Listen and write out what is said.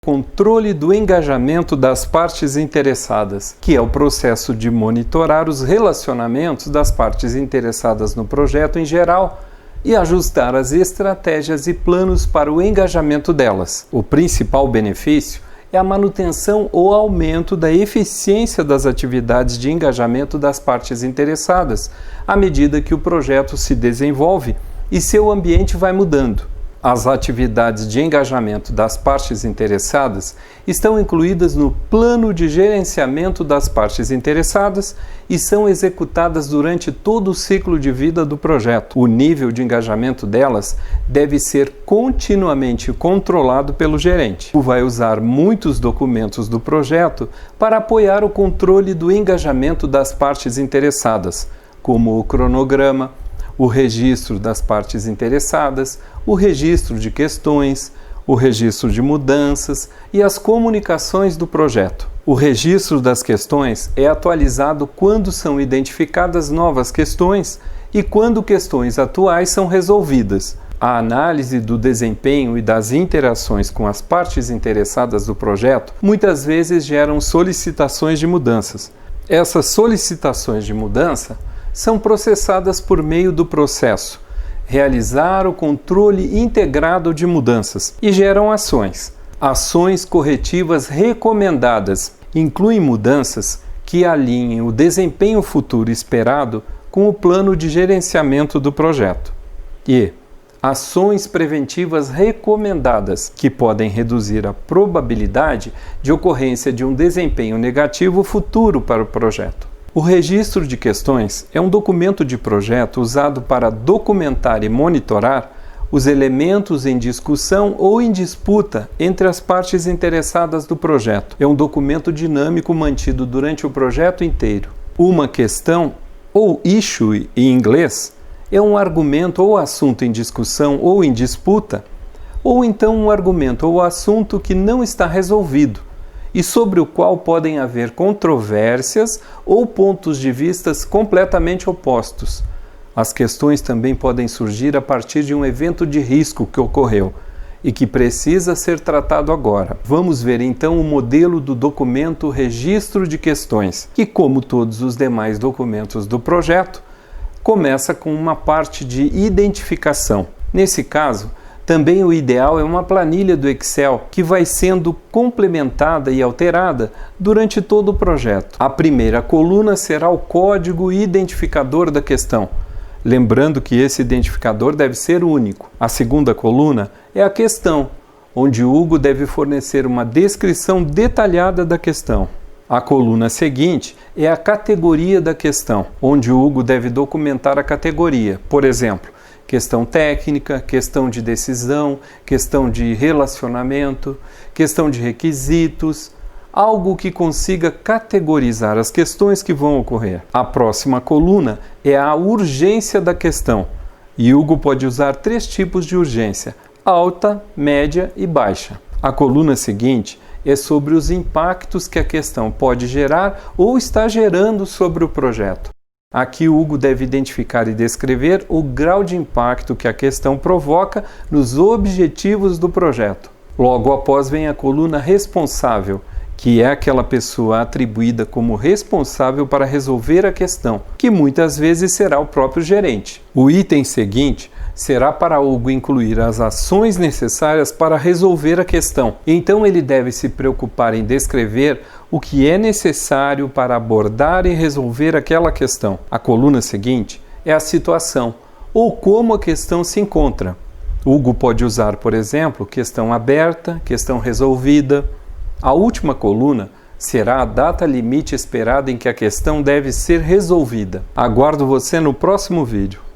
Controle do engajamento das partes interessadas, que é o processo de monitorar os relacionamentos das partes interessadas no projeto em geral e ajustar as estratégias e planos para o engajamento delas. O principal benefício é a manutenção ou aumento da eficiência das atividades de engajamento das partes interessadas, à medida que o projeto se desenvolve e seu ambiente vai mudando. As atividades de engajamento das partes interessadas estão incluídas no plano de gerenciamento das partes interessadas e são executadas durante todo o ciclo de vida do projeto. O nível de engajamento delas deve ser continuamente controlado pelo gerente. O vai usar muitos documentos do projeto para apoiar o controle do engajamento das partes interessadas, como o cronograma, o registro das partes interessadas, o registro de questões, o registro de mudanças e as comunicações do projeto. O registro das questões é atualizado quando são identificadas novas questões e quando questões atuais são resolvidas. A análise do desempenho e das interações com as partes interessadas do projeto muitas vezes geram solicitações de mudanças. Essas solicitações de mudança são processadas por meio do processo realizar o controle integrado de mudanças e geram ações. Ações corretivas recomendadas incluem mudanças que alinhem o desempenho futuro esperado com o plano de gerenciamento do projeto. E ações preventivas recomendadas, que podem reduzir a probabilidade de ocorrência de um desempenho negativo futuro para o projeto. O registro de questões é um documento de projeto usado para documentar e monitorar os elementos em discussão ou em disputa entre as partes interessadas do projeto. É um documento dinâmico mantido durante o projeto inteiro. Uma questão, ou issue em inglês, é um argumento ou assunto em discussão ou em disputa, ou então um argumento ou assunto que não está resolvido e sobre o qual podem haver controvérsias ou pontos de vista completamente opostos. As questões também podem surgir a partir de um evento de risco que ocorreu e que precisa ser tratado agora. Vamos ver então o modelo do documento Registro de Questões, que, como todos os demais documentos do projeto, começa com uma parte de identificação. Nesse caso, também o ideal é uma planilha do Excel que vai sendo complementada e alterada durante todo o projeto. A primeira coluna será o código identificador da questão, lembrando que esse identificador deve ser único. A segunda coluna é a questão, onde Hugo deve fornecer uma descrição detalhada da questão. A coluna seguinte é a categoria da questão, onde Hugo deve documentar a categoria, por exemplo, questão técnica, questão de decisão, questão de relacionamento, questão de requisitos, algo que consiga categorizar as questões que vão ocorrer. A próxima coluna é a urgência da questão, e Hugo pode usar 3 tipos de urgência: alta, média e baixa. A coluna seguinte é sobre os impactos que a questão pode gerar ou está gerando sobre o projeto. Aqui Hugo deve identificar e descrever o grau de impacto que a questão provoca nos objetivos do projeto. Logo após vem a coluna responsável, que é aquela pessoa atribuída como responsável para resolver a questão, que muitas vezes será o próprio gerente. O item seguinte será para Hugo incluir as ações necessárias para resolver a questão. Então ele deve se preocupar em descrever o que é necessário para abordar e resolver aquela questão. A coluna seguinte é a situação, ou como a questão se encontra. Hugo pode usar, por exemplo, questão aberta, questão resolvida. A última coluna será a data limite esperada em que a questão deve ser resolvida. Aguardo você no próximo vídeo.